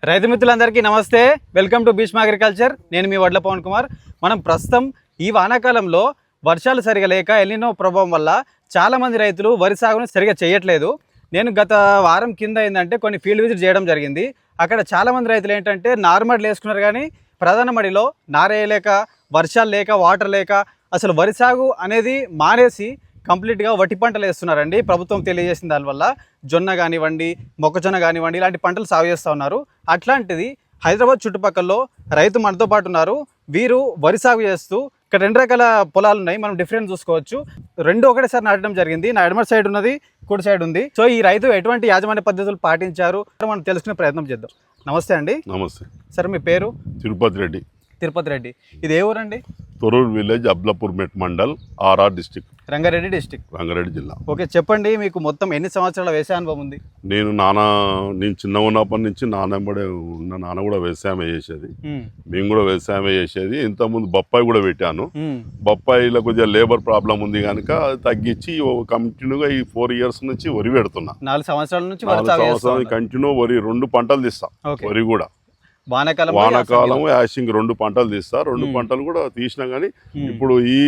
రైతు మిత్రులందరికీ నమస్తే. Welcome to Bhishma agriculture. నేను మీ వడ్ల పవన్ కుమార్. మనం ప్రస్తుతం ఈ వానాకాలంలో వర్షాలు సరిగా లేక ఎల్నినో ప్రభావం వల్ల చాలామంది రైతులు వరి సాగును సరిగా చేయట్లేదు. నేను గత వారం కింద ఏంటంటే కొన్ని ఫీల్డ్ విజిట్ చేయడం జరిగింది. అక్కడ చాలామంది రైతులు ఏంటంటే నార్మల్ వేసుకున్నారు, కానీ ప్రధాన మడిలో నారేయలేక, వర్షాలు లేక, వాటర్ లేక అసలు వరి సాగు అనేది మానేసి కంప్లీట్గా వట్టి పంటలు వేస్తున్నారండి. ప్రభుత్వం తెలియజేసిన దానివల్ల జొన్న కానివ్వండి, మొక్కజొన్న కానివ్వండి, ఇలాంటి పంటలు సాగు చేస్తూ ఉన్నారు. అట్లాంటిది హైదరాబాద్ చుట్టుపక్కల రైతు మనతో పాటు ఉన్నారు. వీరు వరి సాగు చేస్తూ ఇక్కడ 2 రకాల పొలాలు ఉన్నాయి. మనం డిఫరెంట్ చూసుకోవచ్చు. 2 ఒకటేసారి నాటడం జరిగింది. నా ఎడమ సైడ్ ఉన్నది, కుడి సైడ్ ఉంది. సో ఈ రైతు ఎటువంటి యాజమాన్య పద్ధతులు పాటించారు మనం తెలుసుకునే ప్రయత్నం చేద్దాం. నమస్తే అండి. నమస్తే సార్, మీ పేరు? తిరుపతి రెడ్డి. తిరుపతి రెడ్డి. ఇది ఏ ఊరండి? Thorrur village, Abdullapurmet mandal, RR district, Rangareddy district, Rangareddy జిల్లా. ఓకే, చెప్పండి. మీకు మొత్తం ఎన్ని సంవత్సరాల వ్యవసాయ అనుభవం ఉంది? నేను చిన్న ఉన్నప్పటి నుంచి నాన్న కూడా వ్యవసాయం చేసేది, మేము కూడా వ్యవసాయం చేసేది. ఇంతకుముందు బొప్పాయి కూడా పెట్టాను. బొప్పాయిలో కొద్దిగా లేబర్ ప్రాబ్లం ఉంది కనుక అది తగ్గించి కంటిన్యూగా ఈ 4 years నుంచి వరి పెడుతున్నా. 4 సంవత్సరాల నుంచి 4 సంవత్సరాలు కంటిన్యూ వరి 2 పంటలు తీస్తా. వరి కూడా వానాకాలం యాసింగ్ 2 పంటలు తీస్తా. 2 పంటలు కూడా తీసినా కానీ ఇప్పుడు ఈ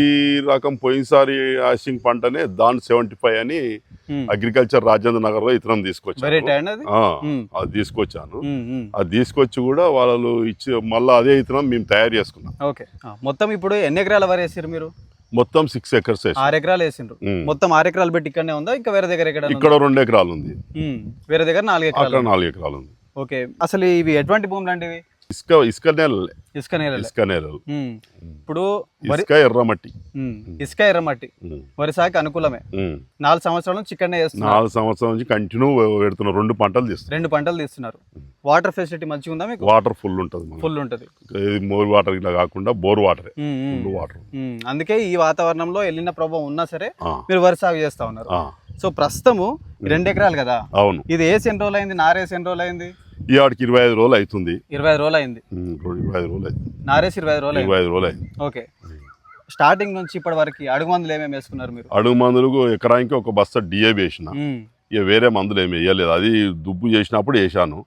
రకం పోయినసారి యాసింగ్ పంటనే దాన్ 75 అని అగ్రికల్చర్ రాజేంద్ర నగర్ లో ఇతరం తీసుకొచ్చాను. అది తీసుకొచ్చాను. అది తీసుకొచ్చి కూడా వాళ్ళు ఇచ్చి మళ్ళీ అదే ఇతరం మేము తయారు చేసుకున్నాం. మొత్తం ఇప్పుడు ఎన్ని ఎకరాల వరి వేసారు మీరు? మొత్తం 6 acres. 6 ఎకరాలు వేసిండ్రు. మొత్తం 6 ఎకరాలు పెట్టి ఇక్కడనే ఉందా? ఇంకా వేరే దగ్గర? ఇక్కడ 2 ఎకరాలు ఉంది. వేరే దగ్గర 4 ఎకరాలు. అక్కడ 4 ఎకరాలు ఉంది. ఓకే, అసలు ఇవి ఎటువంటి భూములు అంటే? ఇసుక నేలలు. ఇప్పుడు ఇసుక ఎర్రమట్టి. ఇసుక ఎర్రమట్టి వరి సాగుకి అనుకూలమే. 4 సంవత్సరాల నుంచి ఇక్కడనే చేస్తున్నారు. 4 సంవత్సరాల నుంచి కంటిన్యూ పెడుతున్నారు. 2 పంటలు తీస్తున్నారు. 2 పంటలు తీస్తున్నారు. వాటర్ ఫెసిలిటీ మంచిగా ఉందా మీకు? వాటర్ ఫుల్ ఉంటుంది. మోర్ వాటర్ ఇట్లా కాకుండా బోర్ వాటర్, ఫుల్ వాటర్. అందుకే ఈ వాతావరణంలో వెళ్ళిన ప్రభావం ఉన్నా సరే మీరు వరి సాగు చేస్తా ఉన్నారు. సో ప్రస్తుతము 2 ఎకరాలు కదా? అవును. ఇది వేసి ఎన్ని రోజులు అయింది? నారేసి ఎన్ని రోజులు అయింది? ఈ ఆడికి 25 రోజులు అవుతుంది. 25 రోజులు అయింది. 25 రోజులు అయింది. నారేసి 25 రోజులు అయింది. ఓకే, స్టార్టింగ్ నుంచి ఇప్పటి వరకు అడుగు మందులు ఏమేమి వేసుకున్నారు మీరు? అడుగు మందులకు ఎకరానికి 1 బస్తా డిఏబి వేసిన. ఇక వేరే మందులు ఏమి వేయలేదు. అది దుబ్బు చేసినప్పుడు వేసాను.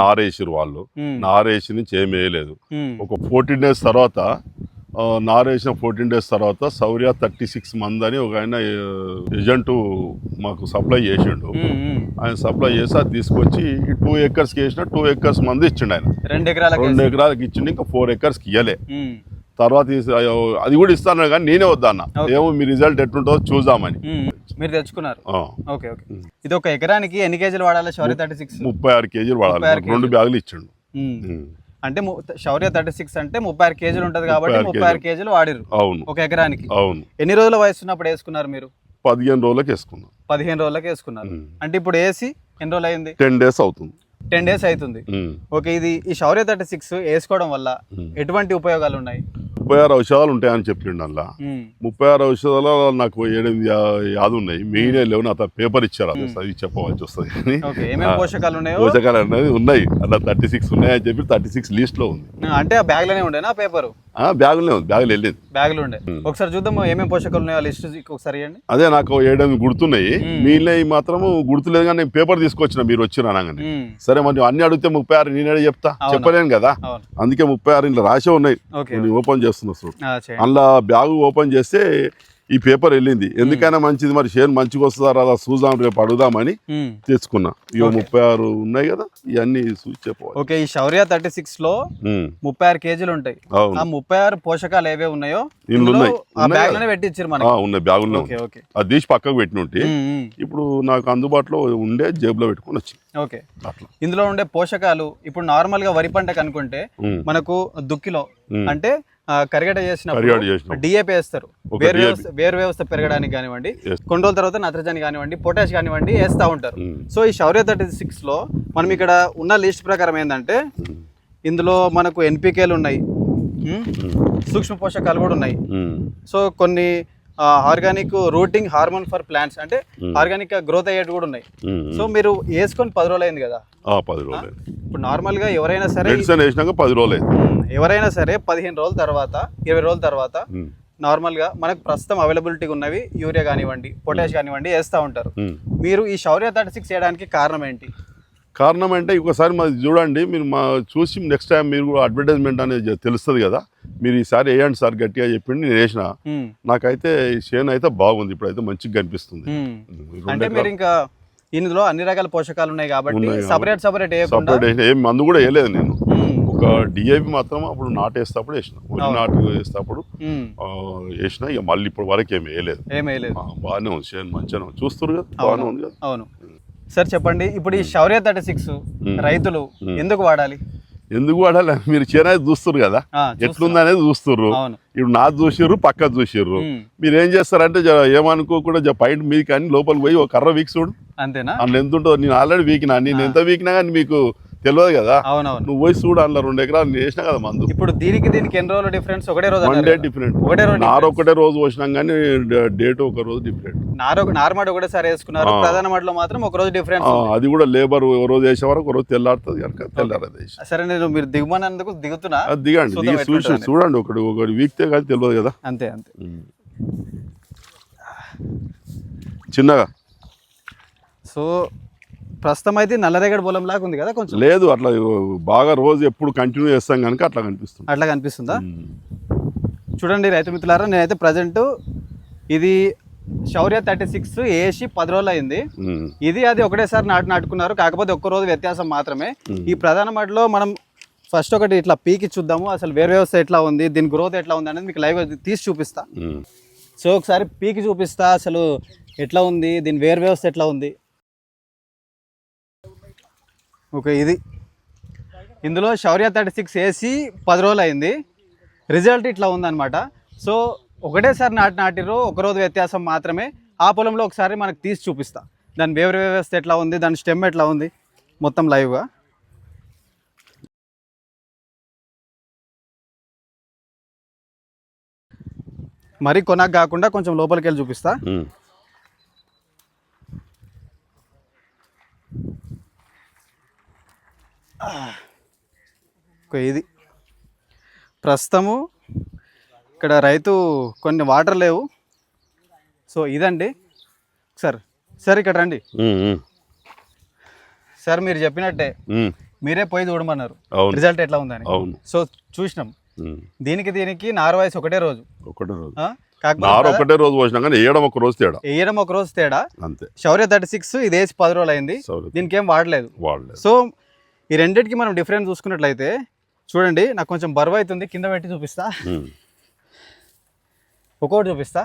నారేసిరు వాళ్ళు. నారేసి నుంచి ఏమి వేయలేదు. ఒక 14 days తర్వాత, నారేసిన 14 days తర్వాత సౌర్య 36 మంది అని ఒక ఆయన ఏజెంట్ మాకు సప్లై చేసిండు. ఆయన సప్లై చేసి అది తీసుకొచ్చి 2 acres వేసిన 2 acres మంది ఇచ్చిండు ఆయన. 2 ఎకరాలకు ఇచ్చిండు. ఇంకా 4 acres ఇయ్యలే. తర్వాత అది కూడా ఇస్తాను కానీ నేనే వద్దన్నా. ఏమో మీ రిజల్ట్ ఎట్లుంటుందో చూద్దామని మీరు తెచ్చుకున్నారు. ఓకే ఓకే, ఇది ఒక ఎకరానికి ఎన్ని కేజీలు వాడాలి? శౌర్య 36 36 కేజీలు వాడాలి. 2 బ్యాగులు ఇచ్చిండు. అంటే శౌర్య 36 అంటే 36 కేజీలు ఉంటది కాబట్టి 36 కేజీలు వాడిరు. అవును, ఒక ఎకరానికి. అవును. ఎన్ని రోజుల వయసు ఉన్నప్పుడు వేసుకున్నారు మీరు? 15 రోజులకు వేసుకున్నాం. 15 రోజులకు వేసుకున్నారు. అంటే ఇప్పుడు వేసి ఎన్ని రోజులు అయింది? 10 days అవుతుంది. 10 days అవుతుంది. ఓకే, ఈ శౌర్య 36 వేసుకోవడం వల్ల ఎటువంటి ఉపయోగాలు ఉన్నాయి? 36 ఔషధాలు ఉంటాయని చెప్పిండు. అందులో 36 ఔషధాలు నాకు 7 యాదు ఉన్నాయి. మెయిన్ లేవు. అతను పేపర్ ఇచ్చారు, అది చెప్పవలసి వస్తుంది. కానీ పోషకాలు అనేది ఉన్నాయి. అట్లా 36 ఉన్నాయని చెప్పి 36 లిస్ట్ లో ఉంది. అంటే ఆ బ్యాగ్ లోనే ఉండేనా పేపర్? బ్యాగులనే ఉంది. బ్యాగులు వెళ్ళింది. బ్యాగులు ఉండే. ఒకసారి చూద్దాం ఏమేమి పోషకాలు ఉన్నాయో లిస్ట్ ఒకసారి ఇవ్వండి. అదే నాకు 7 గుర్తున్నాయి. మీలో మాత్రం గుర్తులేదు. కానీ నేను పేపర్ తీసుకొచ్చిన మీరు వచ్చిన అనగానే. సరే, మరి అన్ని అడిగితే 36 నేనే చెప్తా, చెప్పలేను కదా. అందుకే 36 ఇంట్లో రాసే ఉన్నాయి. ఓపెన్ చేస్తున్నా. అందులో బ్యాగు ఓపెన్ చేస్తే ఈ పేపర్ వెళ్ళింది. ఎందుకైనా మంచిది, మరి షేర్ మంచిగా వస్తుందా రాదా చూద్దాం, రేపు అడుగుదామని తెచ్చుకున్నా. ఇక 36 ఉన్నాయి కదా, ఇవన్నీ చూసి చెప్పవాలి. ఓకే, ఈ శౌర్య 36 లో 36 కేజీలు ఉంటాయి. ఆ 36 పోషకాలు ఏవే ఉన్నాయో పెట్టించారు మనకి. ఉన్నాయి బ్యాగుల్లో. అది తీసి పక్కకు పెట్టిన ఉంటే ఇప్పుడు నాకు అందుబాటులో ఉండే జేబులో పెట్టుకుని వచ్చి. ఓకే, ఇందులో ఉండే పోషకాలు ఇప్పుడు నార్మల్ గా వరి పంటకు అనుకుంటే మనకు దుక్కిలో అంటే కరిగడ చేసినప్పుడు డిఏపి వేస్తారు. వేరు వ్యవస్థ పెరగడానికి కానివ్వండి, కొన్ని రోజుల తర్వాత నత్రజని కానివ్వండి, పొటాష్ కానివ్వండి వేస్తూ ఉంటారు. సో ఈ శౌర్య 36 లో మనం ఇక్కడ ఉన్న లిస్ట్ ప్రకారం ఏంటంటే ఇందులో మనకు ఎన్పికేలు ఉన్నాయి, సూక్ష్మ పోషకాలు కూడా ఉన్నాయి. సో కొన్ని organic rooting hormone for plants అంటే ఆర్గానిక్ గా గ్రోత్ అయ్యేది కూడా ఉన్నాయి. సో మీరు వేసుకొని 10 రోజులు అయింది కదా? 10 రోజులు. ఇప్పుడు నార్మల్ గా ఎవరైనా సరే 10 రోజులు ఎవరైనా సరే 15 రోజుల తర్వాత 20 రోజుల తర్వాత నార్మల్ గా మనకు ప్రస్తుతం అవైలబిలిటీ ఉన్నవి యూరియా కానివ్వండి, పొటాష్ కానివ్వండి వేస్తూ ఉంటారు. మీరు ఈ శౌర్య 36 చేయడానికి కారణం ఏంటి? కారణం అంటే ఒకసారి మాది చూడండి, మీరు మా చూసి నెక్స్ట్ టైం మీరు కూడా అడ్వర్టైజ్మెంట్ అనేది తెలుస్తుంది కదా, మీరు ఈసారి వేయండి సార్ గట్టిగా చెప్పిండి నేను వేసిన. నాకైతే ఈ చేను అయితే బాగుంది, ఇప్పుడైతే మంచిగా కనిపిస్తుంది. అంటే మీరు ఇంకా ఇందులో అన్ని రకాల పోషకాలు ఉన్నాయి కాబట్టి సపరేట్ ఏం మందు కూడా వేయలేదు నేను. ఒక డిఏపి మాత్రం అప్పుడు నాటు వేసేటప్పుడు వేసిన, నాటు వేసేటప్పుడు వేసిన. ఇక మళ్ళీ ఇప్పుడు వరకు ఏమి వేయలేదు. బాగానే ఉంది చేను, మంచిగా చూస్తారు కదా, బాగానే ఉంది కదా. అవును సార్, చెప్పండి ఇప్పుడు ఈ శౌర్య 36 రైతులు ఎందుకు వాడాలి? ఎందుకు వాడాలి? మీరు చేను అయితే చూస్తారు కదా, ఎట్లుంది అనేది చూస్తుర్రు. ఇప్పుడు నాది చూసిర్రు, పక్క చూసిర్రు. మీరు ఏం చేస్తారంటే ఏమనుకోకుండా పైన మీకు అని లోపలికి పోయి ఒక కర్ర వీక్ చూడు, అంతేనా? అందులో ఎంత ఉంటుందో. నేను ఆల్రెడీ వీకినా, నేను ఎంత వీకినా కానీ మీకు తెలియదు కదా. అవునవును, నువ్వు పోయి చూడు, అందులో 2 ఎకరాలు నేను వేసినా కదా మందు. ఇప్పుడు దీనికి ఎన్ని రోజులు డిఫరెన్స్? ఒకటే రోజు, 1 డే డిఫరెంట్. నారు ఒకటే రోజు పోసినాం కానీ డేట్ ఒక రోజు డిఫరెంట్. నార్మల్ ఒకటేసారి వేసుకున్నారు, ప్రధాన మడిలో మాత్రం ఒక రోజు డిఫరెన్స్. అది కూడా లేబర్ ఒక రోజు వేసే వరకు ఒక రోజు తెల్లారుతుంది కనుక తెల్లారది. సరే, నేను మీరు దిగమన్నందుకు దిగుతున్నా, దిగండి, చూడండి. ఒకటి వీక్తే కానీ తెలియదు కదా. అంతే చిన్నగా. సో ప్రస్తుతం అయితే నల్లరేగడి పొలం లాగా ఉంది కదా కొంచెం. లేదు, అట్లా బాగా రోజు ఎప్పుడు కంటిన్యూ చేస్తాం కనుక అట్లా కనిపిస్తుంది. అట్లా కనిపిస్తుందా? చూడండి రైతు మిత్రులారా, నేనైతే ప్రజెంట్ ఇది శౌర్య 36 వేసి 10 రోజులు అయింది. ఇది అది ఒకటేసారి నాటుకున్నారు, కాకపోతే ఒక్క రోజు వ్యత్యాసం మాత్రమే. ఈ ప్రధాన మడిలో మనం ఫస్ట్ ఒకటి ఇట్లా పీకి చూద్దాము, అసలు వేరు వ్యవస్థ ఎట్లా ఉంది, దీని గ్రోత్ ఎట్లా ఉంది అనేది మీకు లైవ్ తీసి చూపిస్తా. సో ఒకసారి పీకి చూపిస్తా, అసలు ఎట్లా ఉంది, దీని వేరు వ్యవస్థ ఎట్లా ఉంది. ఓకే, ఇది ఇందులో శౌర్య 36 వేసి 10 రోజులు అయింది, రిజల్ట్ ఇట్లా ఉందన్నమాట. సో ఒకటేసారి నాటిర్రు, ఒక రోజు వ్యత్యాసం మాత్రమే. ఆ పొలంలో ఒకసారి మనకు తీసి చూపిస్తా, దాని వేరు వ్యవస్థ ఎట్లా ఉంది, దాని స్టెమ్ ఎట్లా ఉంది, మొత్తం లైవ్గా. మరి కొనకు కాకుండా కొంచెం లోపలికి వెళ్ళి చూపిస్తా. ఇది ప్రస్తుతము ఇక్కడ రైతు కొన్ని వాటర్ లేవు. సో ఇదండి సార్ ఇక్కడ రండి సార్. మీరు చెప్పినట్టే మీరే పోయి చూడమన్నారు రిజల్ట్ ఎట్లా ఉందని. సో చూసినాం, దీనికి నారు వయసు ఒకటే రోజు వేయడం ఒక రోజు తేడా అంతే. శౌర్య 36 ఇది వేసి 10 రోజులు అయింది, దీనికి ఏం వాడలేదు. సో ఈ రెండింటికి మనం డిఫరెన్స్ చూసుకున్నట్లయితే చూడండి, నాకు కొంచెం బరువు అవుతుంది, కింద పెట్టి చూపిస్తా, ఒక్కొక్కటి చూపిస్తా.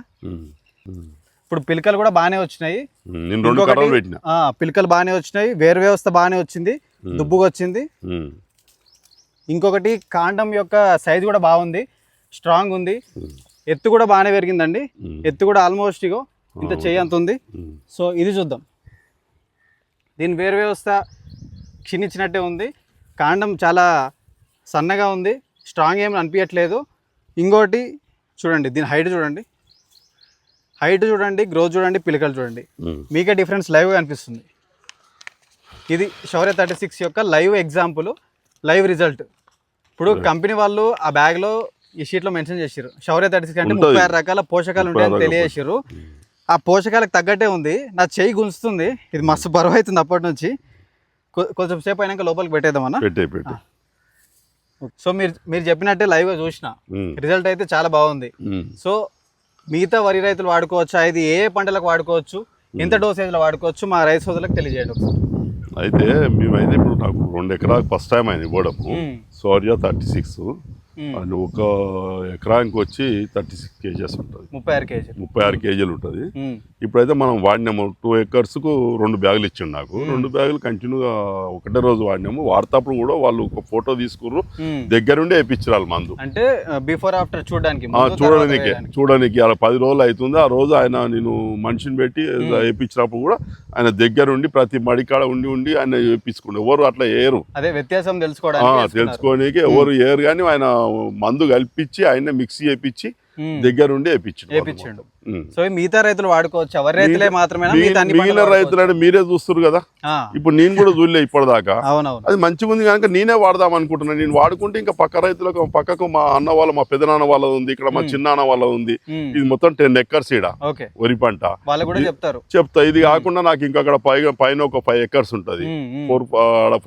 ఇప్పుడు పిలకలు కూడా బాగానే వచ్చినాయి, పిలకలు బాగానే వచ్చినాయి, వేరు వ్యవస్థ బాగానే వచ్చింది, దుబ్బుగా వచ్చింది. ఇంకొకటి కాండం యొక్క సైజు కూడా బాగుంది, స్ట్రాంగ్ ఉంది, ఎత్తు కూడా బాగానే పెరిగిందండి. ఎత్తు కూడా ఆల్మోస్ట్ ఇగో ఇంత చెయ్యి అంత ఉంది. సో ఇది చూద్దాం, దీని వేరు వ్యవస్థ క్షీణించినట్టే ఉంది, కాండం చాలా సన్నగా ఉంది, స్ట్రాంగ్ ఏమి అనిపించట్లేదు. ఇంకోటి చూడండి, దీని హైట్ చూడండి, గ్రోత్ చూడండి, పిలకలు చూడండి, మీకే డిఫరెన్స్ లైవ్గా అనిపిస్తుంది. ఇది శౌర్య 36 యొక్క లైవ్ ఎగ్జాంపుల్, లైవ్ రిజల్ట్. ఇప్పుడు కంపెనీ వాళ్ళు ఆ బ్యాగ్లో ఈ షీట్లో మెన్షన్ చేసారు, శౌర్య 36 అంటే 36 రకాల పోషకాలు ఉంటాయని తెలియజేసారు. ఆ పోషకాలకు తగ్గట్టే ఉంది. నా చెయ్యి గుంజుతుంది, ఇది మస్తు బరువు అవుతుంది అప్పటి నుంచి. కొంచెం సేపు అయినాక లోపలికి పెట్టేద్దామన్నా. సో మీరు చెప్పినట్టే లైవ్గా చూసిన రిజల్ట్ అయితే చాలా బాగుంది. సో మిగతా వరి రైతులు వాడుకోవచ్చా, ఇది ఏ పంటలకు వాడుకోవచ్చు, ఎంత డోసేజ్లో వాడుకోవచ్చు, మా రైతు సోదరులకు తెలియజేయడం. అయితే మేమైతే ఇప్పుడు నాకు 2 ఎకరాలకు ఫస్ట్ టైం అయింది ఇవ్వడము శౌర్య 36. అండ్ ఒక ఎకరానికి వచ్చి 36 kgs ఉంటుంది, 36 kgలు ఉంటుంది. ఇప్పుడైతే మనం వాడినాము 2 acresకు 2 బ్యాగులు ఇచ్చిండు నాకు. 2 బ్యాగులు కంటిన్యూగా ఒకటే రోజు వాడినాము. వాడేటప్పుడు కూడా వాళ్ళు ఒక ఫోటో తీసుకుర్రు, దగ్గరుండి వేయించారు మందు. అంటే బిఫోర్ ఆఫ్టర్ చూడడానికి అలా 10 రోజులు అవుతుంది. ఆ రోజు ఆయన నేను మనిషిని పెట్టి వేయించినప్పుడు కూడా ఆయన దగ్గరుండి ప్రతి మడికాడ ఉండి ఆయన వేయించుకుంటే ఎవరు అట్లా వేయరు. అదే వ్యత్యాసం తెలుసుకోవడానికి ఎవరు వేయరు, కానీ ఆయన మందు కలిపించి ఆయన మిక్సీ చేయించి దగ్గరుండి వేయించాడు. సో ఈ మిగతా రైతులు వాడుకోవచ్చు, ఎవరి రైతులే మాత్రమేనా మిగతా అన్ని మిగిలిన రైతులని మీరే చూస్తారు కదా, ఇప్పుడు నేను కూడా చూడలే ఇప్పటిదాకా. అవునవును. అది మంచిగా ఉంది కనుక నేనే వాడదాం అనుకుంటున్నాను. నేను వాడుకుంటే ఇంకా పక్క రైతులకు, పక్కకు మా అన్న వాళ్ళ, మా పెదనాన్న వాళ్ళది ఉంది, ఇక్కడ మా చిన్నాన్న వాళ్ళది ఉంది. ఇది మొత్తం 10 ఎకర్స్ ఈడ వరి పంట. వాళ్ళు కూడా చెప్తా. ఇది కాకుండా నాకు ఇంకా అక్కడ పైన ఒక 5 ఎకర్స్ ఉంటది,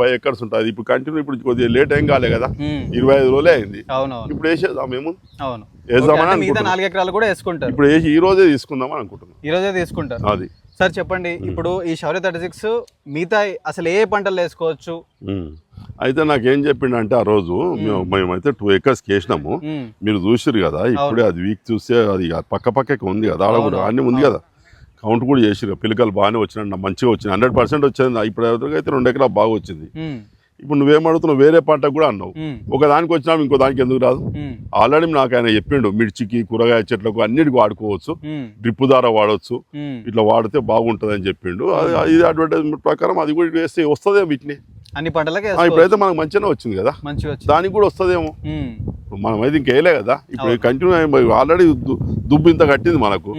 5 ఎకర్స్ ఉంటుంది. ఇప్పుడు కంటిన్యూ, ఇప్పుడు కొద్దిగా లేట్ ఏం కాలే కదా, 25 రోజులే అయింది. ఇప్పుడు వేసేద్దాం మేము, వేద్దామని 4 ఎకరాలు కూడా వేసుకుంటారు. ఇప్పుడు ఈ రోజే తీసుకుందామని అనుకుంటున్నాం. ఈ రోజే తీసుకుంటారు. అది సార్ చెప్పండి, ఇప్పుడు ఈ శౌర్య 36 మిగతా అసలు ఏ పంటలు వేసుకోవచ్చు? అయితే నాకేం చెప్పిండంటే ఆ రోజు మేమైతే 2 ఎకర్స్ వేసినాము, మీరు చూసిరు కదా. ఇప్పుడే అది వీక్ చూస్తే అది పక్కకి ఉంది కదా, ఆడ కూడా అన్నీ ఉంది కదా, కౌంట్ కూడా చేసిరు. పిల్లకలు బాగానే వచ్చినాయి, మంచిగా వచ్చింది, 100% వచ్చింది. ఇప్పుడు అయితే 2 ఎకరాలు బాగా వచ్చింది. ఇప్పుడు నువ్వేం అడుగుతున్నావు, వేరే పంటకు కూడా అన్నావు. ఒక దానికి వచ్చినా ఇంకో దానికి ఎందుకు రాదు? ఆల్రెడీ నాకు ఆయన చెప్పిండు, మిర్చికి, కూరగాయ చెట్లకు అన్నిటికి వాడుకోవచ్చు, డ్రిప్ ద్వారా వాడవచ్చు, ఇట్లా వాడితే బాగుంటుంది అని చెప్పిండు. ఇది అడ్వర్టైజ్మెంట్ ప్రకారం అది కూడా వేస్తే వస్తుందేమో వీటిని అన్ని పంటలకి. ఇప్పుడైతే మనకు మంచిగానే వచ్చింది కదా, దానికి కూడా వస్తుందేమో. మనం అయితే ఇంకేయలే కదా, ఇప్పుడు కంటిన్యూ ఆల్రెడీ దుబ్బు ఇంత కట్టింది మనకు,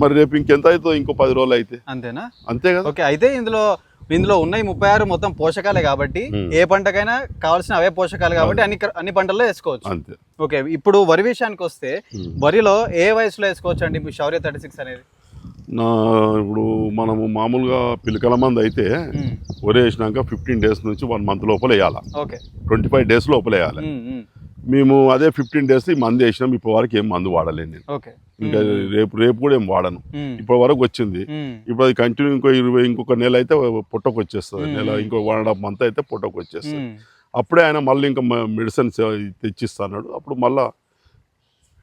మరి రేపు ఇంకెంత అవుతుందో, ఇంకో 10 రోజులు అయితే. అంతేనా? అంతే కదా. ఓకే, అయితే ఇందులో ఉన్నాయి 36 మొత్తం పోషకాలే కాబట్టి ఏ పంటకైనా కావాల్సిన అవే పోషకాలు కాబట్టి అన్ని పంటల్లో వేసుకోవచ్చు. అంతే. ఓకే, ఇప్పుడు వరి విషయానికి వస్తే వరిలో ఏ వయసులో వేసుకోవచ్చు అండి శౌర్య 36 అనేది? ఇప్పుడు మనము మామూలుగా పిలకల మంది అయితే వరి వేసినాక 15 డేస్ నుంచి 1 మంత్ లోపల వేయాలి, 25 డేస్ లోపల వేయాలి. మేము అదే 15 డేస్ ఈ మందు వేసినాం. ఇప్పటి వరకు ఏం మందు వాడలేను నేను, ఇంకా రేపు కూడా ఏం వాడను. ఇప్పటి వరకు వచ్చింది. ఇప్పుడు అది కంటిన్యూ ఇంకొక నెల అయితే పొట్టకు వచ్చేస్తుంది, ఇంకో 1.5 మంత్ అయితే పొట్టకు వచ్చేస్తుంది. అప్పుడే ఆయన మళ్ళీ ఇంకా మెడిసిన్స్ తెచ్చిస్తాడు. అప్పుడు మళ్ళా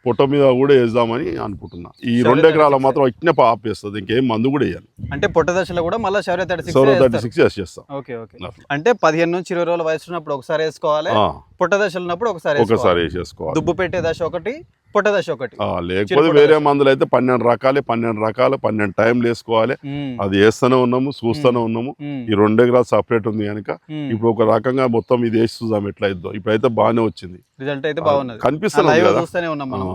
పొట్ట మీద కూడా వేద్దామని అనుకుంటున్నా. ఈ 2 ఎకరాల మాత్రం ఇట్నే ఆపేస్తుంది, ఇంకేం మందు కూడా వేయాలి. అంటే పొట్ట దశలో కూడా మళ్ళీ శౌర్య 36 వేసేస్తాం. అంటే 15 నుంచి 20 రోజుల వయసు ఉన్నప్పుడు ఒకసారి వేసుకోవాలి, పొట్ట దశలో ఉన్నప్పుడు ఒకసారి వేసేసుకోవాలి. దుబ్బు పెట్టే దశ ఒకటి, పొట్ట దశ ఒకటి. లేకపోతే వేరే మందులు అయితే 12 రకాలు 12 టైంలు వేసుకోవాలి. అది వేస్తూనే ఉన్నాము, చూస్తూనే ఉన్నాము. ఈ 2 ఎకరాలు సపరేట్ ఉంది కనుక ఇప్పుడు ఒక రకంగా మొత్తం ఇది వేసి చూద్దాం ఎట్లా అయిద్దో. ఇప్పుడైతే బాగానే వచ్చింది, రిజల్ట్ అయితే బాగున్నది, కనిపిస్తుంది, చూస్తూనే ఉన్నాం మనం.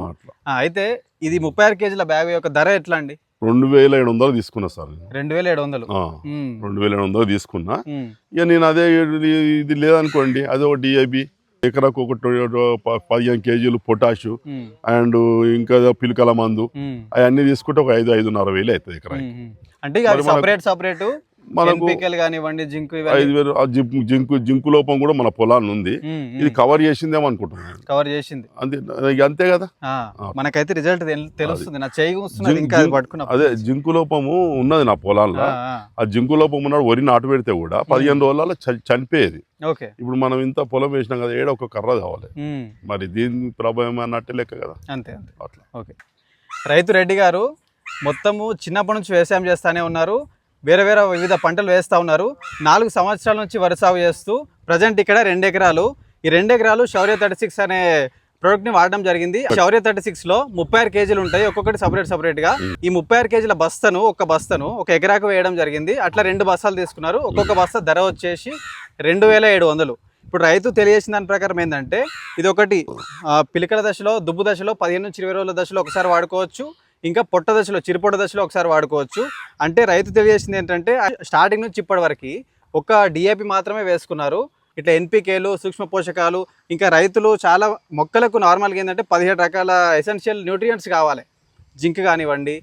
అయితే ఇది 36 కేజీల బ్యాగ్ యొక్క ధర ఎట్లా అండి? 2700 తీసుకున్నా సార్. 2700 2700 తీసుకున్నా. ఇక నేను అదే ఇది లేదనుకోండి, అదే ఒక డిఐబి ఎకరాకు ఒక 15 కేజీలు పొటాషు అండ్ ఇంకా పిలకల మందు అవన్నీ తీసుకుంటే ఒక 5-5.5 వేలు అవుతుంది ఎకరా. అంటే సపరేట్ మనకు జింకు లోపం కూడా మన పొలాన్ని ఉంది, ఇది కవర్ చేసిందేమో అనుకుంటున్నాను. కవర్ చేసింది అంతే కదా. మనకైతే రిజల్ట్ తెలుస్తుంది, నా చేయి ఇంకా పట్టుకున్నా. అదే జింకు లోపము ఉన్నది నా పొలాల్లో. ఆ జింకు లోపం ఉన్నాడు, వరి నాటు పెడితే కూడా 15 రోజులలో చనిపోయేది. ఇప్పుడు మనం ఇంత పొలం వేసినాం కదా, ఏడ ఒక కర్ర కావాలి, మరి దీని ప్రభావం అన్నట్టే లెక్క కదా. అంతే అట్లా. ఓకే, రైతు రెడ్డి గారు మొత్తము చిన్నప్పటి నుంచి వ్యవసాయం చేస్తానే ఉన్నారు, వేరే వివిధ పంటలు వేస్తూ ఉన్నారు. 4 సంవత్సరాల నుంచి వరి సాగు చేస్తూ ప్రజెంట్ ఇక్కడ 2 ఎకరాలు, ఈ 2 ఎకరాలు శౌర్య 36 అనే ప్రోడక్ట్ని వాడడం జరిగింది. శౌర్య 36లో 36 కేజీలు ఉంటాయి, ఒక్కొక్కటి సపరేట్గా. ఈ 36 కేజీల బస్తను ఒక ఎకరాకు వేయడం జరిగింది. అట్లా 2 బస్తాలు తీసుకున్నారు. ఒక్కొక్క బస్తా ధర వచ్చేసి 2700. ఇప్పుడు రైతు తెలియజేసిన దాని ప్రకారం ఏంటంటే, ఇది ఒకటి పిలకల దశలో, దుబ్బు దశలో 15 నుంచి 20 రోజుల దశలో ఒకసారి వాడుకోవచ్చు, ఇంకా పొట్ట దశలో, చిరుపొట్ట దశలో ఒకసారి వాడుకోవచ్చు. అంటే రైతు తెలియజేసింది ఏంటంటే, స్టార్టింగ్ నుంచి ఇప్పటి వరకు ఒక డిఏపి మాత్రమే వేసుకున్నారు. ఇట్లా ఎన్పికేలు, సూక్ష్మ పోషకాలు, ఇంకా రైతులు చాలా మొక్కలకు నార్మల్గా ఏంటంటే 17 రకాల ఎసెన్షియల్ న్యూట్రియంట్స్ కావాలి. జింక్ కానివ్వండి,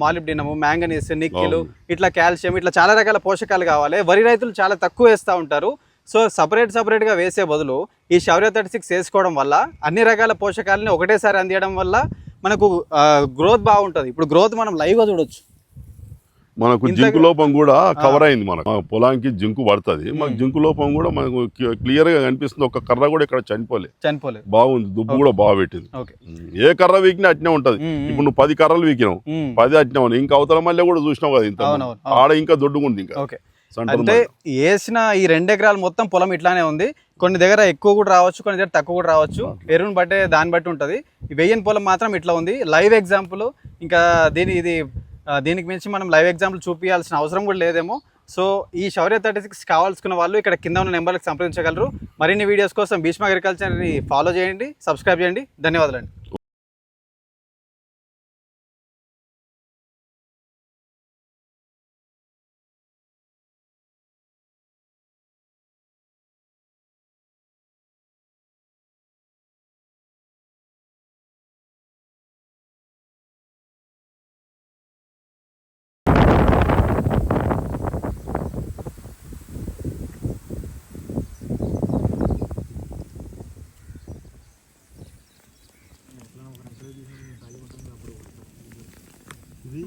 మాలిబ్డినము, మ్యాంగనీస్, నిక్కిలు, ఇట్లా కాల్షియం, ఇట్లా చాలా రకాల పోషకాలు కావాలి. వరి రైతులు చాలా తక్కువ వేస్తూ ఉంటారు. సో సపరేట్గా వేసే బదులు ఈ శౌర్య 36 వేసుకోవడం వల్ల అన్ని రకాల పోషకాలని ఒకటేసారి అందియడం వల్ల మనకు గ్రోత్ బాగుంటుంది. ఇప్పుడు గ్రోత్ మనం లైవ్గా చూడొచ్చు. మనకు జింకు లోపం కూడా కవర్ అయింది, మనకు పొలానికి జింకు పడుతుంది. మాకు జింకు లోపం కూడా మనకు క్లియర్ గా కనిపిస్తుంది. ఒక కర్ర కూడా ఇక్కడ చనిపోలేదు, బాగుంది, దుబ్బు కూడా బాగా పెట్టింది. ఏ కర్ర వీకినా అట్నే ఉంటది. ఇప్పుడు నువ్వు 10 కర్రలు వీకినావు, 10 అట్నే ఉన్నాయి. ఇంకా అవతల మళ్ళీ కూడా చూసినావు కదా, ఇంత ఆడ ఇంకా దొడ్డుకుంది. ఇంకా అంటే వేసిన ఈ 2 ఎకరాలు మొత్తం పొలం ఇట్లానే ఉంది. కొన్ని దగ్గర ఎక్కువ కూడా రావచ్చు, కొన్ని దగ్గర తక్కువ కూడా రావచ్చు, ఎరువుని బట్టే దాన్ని బట్టి ఉంటుంది. వెయ్యని పొలం మాత్రం ఇట్లా ఉంది. లైవ్ ఎగ్జాంపుల్, ఇంకా దీనికి మించి మనం లైవ్ ఎగ్జాంపుల్ చూపించాల్సిన అవసరం కూడా లేదేమో. సో ఈ శౌర్య 36 కావాల్సుకున్న వాళ్ళు ఇక్కడ కింద ఉన్న నెంబర్లకు సంప్రదించగలరు. మరిన్ని వీడియోస్ కోసం భీష్మ అగ్రికల్చర్ని ఫాలో చేయండి, సబ్స్క్రైబ్ చేయండి. ధన్యవాదాలండి. ఇది